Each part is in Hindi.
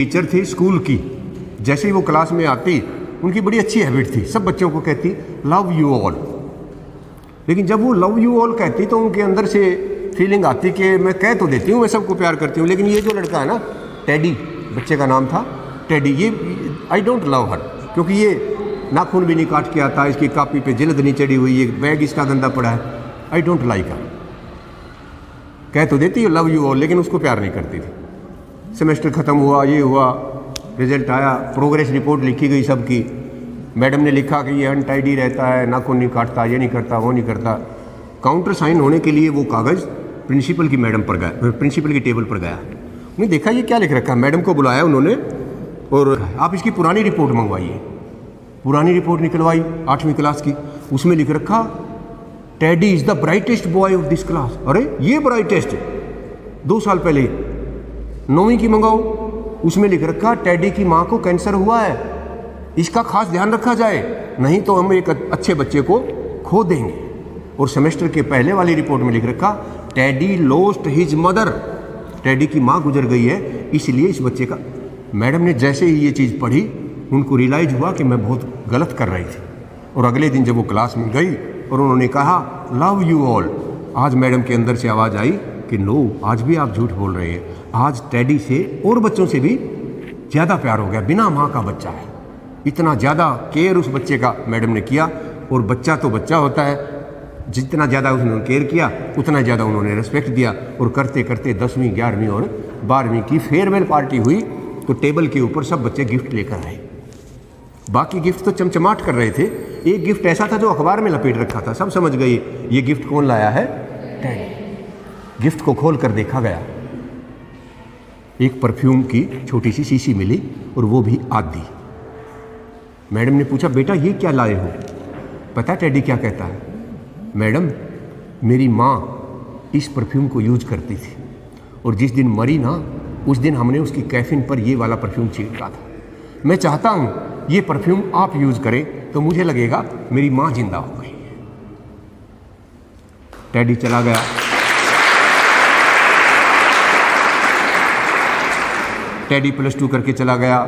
टीचर थी स्कूल की, जैसे ही वो क्लास में आती उनकी बड़ी अच्छी हैबिट थी, सब बच्चों को कहती लव यू ऑल। लेकिन जब वो लव यू ऑल कहती तो उनके अंदर से फीलिंग आती कि मैं कह तो देती हूँ मैं सबको प्यार करती हूँ, लेकिन ये जो लड़का है ना टेडी, बच्चे का नाम था टेडी, ये आई डोंट लव हर, क्योंकि ये नाखून भी नहीं काट के आता, इसकी कापी पे जिल्द नहीं चढ़ी हुई है, बैग इसका गंदा पड़ा है, आई डोंट लाइक हर। कह तो देती है लव यू ऑल, लेकिन उसको प्यार नहीं करती थी। सेमेस्टर ख़त्म हुआ, ये हुआ, रिजल्ट आया, प्रोग्रेस रिपोर्ट लिखी गई सबकी। मैडम ने लिखा कि ये अनटाइडी रहता है, नाखून नहीं काटता, ये नहीं करता, वो नहीं करता। काउंटर साइन होने के लिए वो कागज़ प्रिंसिपल की मैडम पर गया, प्रिंसिपल की टेबल पर गया। उन्हें देखा ये क्या लिख रखा है, मैडम को बुलाया उन्होंने और आप इसकी पुरानी रिपोर्ट मंगवाइए। पुरानी रिपोर्ट निकलवाई 8वीं क्लास की, उसमें लिख रखा teddy is the brightest boy of this class. अरे ये ब्राइटेस्ट 2 साल पहले। 9वीं की मंगाओ, उसमें लिख रखा टेडी की माँ को कैंसर हुआ है, इसका खास ध्यान रखा जाए, नहीं तो हम एक अच्छे बच्चे को खो देंगे। और सेमेस्टर के पहले वाली रिपोर्ट में लिख रखा teddy lost his mother, teddy की माँ गुजर गई है, इसलिए इस बच्चे का। मैडम ने जैसे ही ये चीज़ पढ़ी उनको रियलाइज हुआ कि मैं बहुत गलत कर रही थी। और अगले दिन जब वो क्लास में गई और उन्होंने कहा लव यू ऑल, आज मैडम के अंदर से आवाज़ आई कि नो, आज भी आप झूठ बोल रहे हैं, आज टेडी से और बच्चों से भी ज़्यादा प्यार हो गया, बिना माँ का बच्चा है। इतना ज़्यादा केयर उस बच्चे का मैडम ने किया। और बच्चा तो बच्चा होता है, जितना ज़्यादा उन्होंने केयर किया उतना ज़्यादा उन्होंने रिस्पेक्ट दिया। और करते करते 10वीं 11वीं और 12वीं की फेयरवेल पार्टी हुई तो टेबल के ऊपर सब बच्चे गिफ्ट लेकर आए। बाकी गिफ्ट तो चमचमाट कर रहे थे, एक गिफ्ट ऐसा था जो अखबार में लपेट रखा था, सब समझ गए ये गिफ्ट कौन लाया है, टेडी। गिफ्ट को खोल कर देखा गया, एक परफ्यूम की छोटी सी शीशी मिली और वो भी आधी। मैडम ने पूछा बेटा ये क्या लाए हो? पता टेडी क्या कहता है, मैडम मेरी माँ इस परफ्यूम को यूज करती थी और जिस दिन मरी ना उस दिन हमने उसकी कैफिन पर ये वाला परफ्यूम छिड़का था। मैं चाहता हूँ ये परफ्यूम आप यूज करें तो मुझे लगेगा मेरी माँ जिंदा हो गई। टेडी चला गया। टेडी +2 करके चला गया,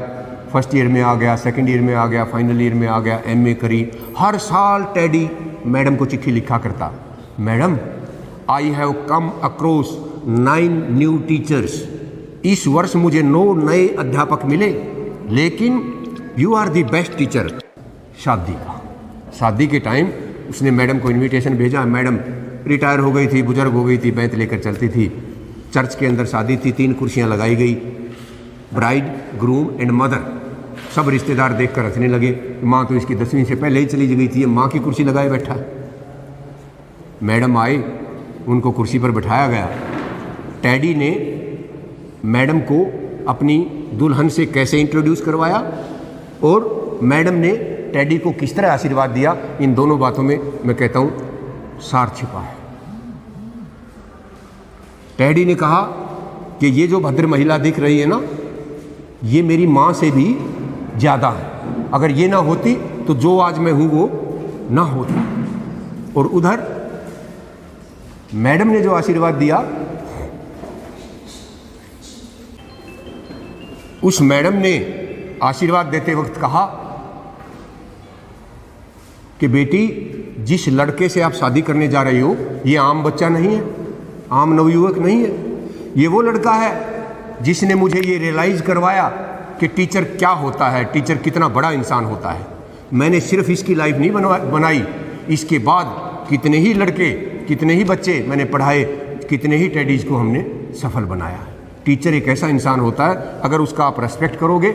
फर्स्ट ईयर में आ गया, सेकंड ईयर में आ गया, फाइनल ईयर में आ गया, MA करी। हर साल टेडी मैडम को चिट्ठी लिखा करता, madam I have come across 9 new teachers, इस वर्ष मुझे 9 नए अध्यापक मिले, लेकिन you are the best teacher. शादी के टाइम उसने मैडम को इनविटेशन भेजा। मैडम रिटायर हो गई थी, बुजुर्ग हो गई थी, बैंत लेकर चलती थी। चर्च के अंदर शादी थी, 3 कुर्सियां लगाई गई, ब्राइड, ग्रूम एंड मदर। सब रिश्तेदार देखकर हंसने लगे, माँ तो इसकी 10वीं से पहले ही चली गई थी, माँ की कुर्सी लगाए बैठा। मैडम आए, उनको कुर्सी पर बैठाया गया। टेडी ने मैडम को अपनी दुल्हन से कैसे इंट्रोड्यूस करवाया और मैडम ने टेडी को किस तरह आशीर्वाद दिया, इन दोनों बातों में मैं कहता हूँ सार छिपा है। टेडी ने कहा कि ये जो भद्र महिला दिख रही है ना, ये मेरी माँ से भी ज़्यादा है, अगर ये ना होती तो जो आज मैं हूँ वो ना होता। और उधर मैडम ने जो आशीर्वाद दिया, उस मैडम ने आशीर्वाद देते वक्त कहा कि बेटी जिस लड़के से आप शादी करने जा रही हो ये आम बच्चा नहीं है, आम नवयुवक नहीं है, ये वो लड़का है जिसने मुझे ये रियलाइज करवाया कि टीचर क्या होता है, टीचर कितना बड़ा इंसान होता है। मैंने सिर्फ इसकी लाइफ नहीं बनाई, इसके बाद कितने ही लड़के, कितने ही बच्चे मैंने पढ़ाए, कितने ही टेडीज को हमने सफल बनाया। टीचर एक ऐसा इंसान होता है, अगर उसका आप रेस्पेक्ट करोगे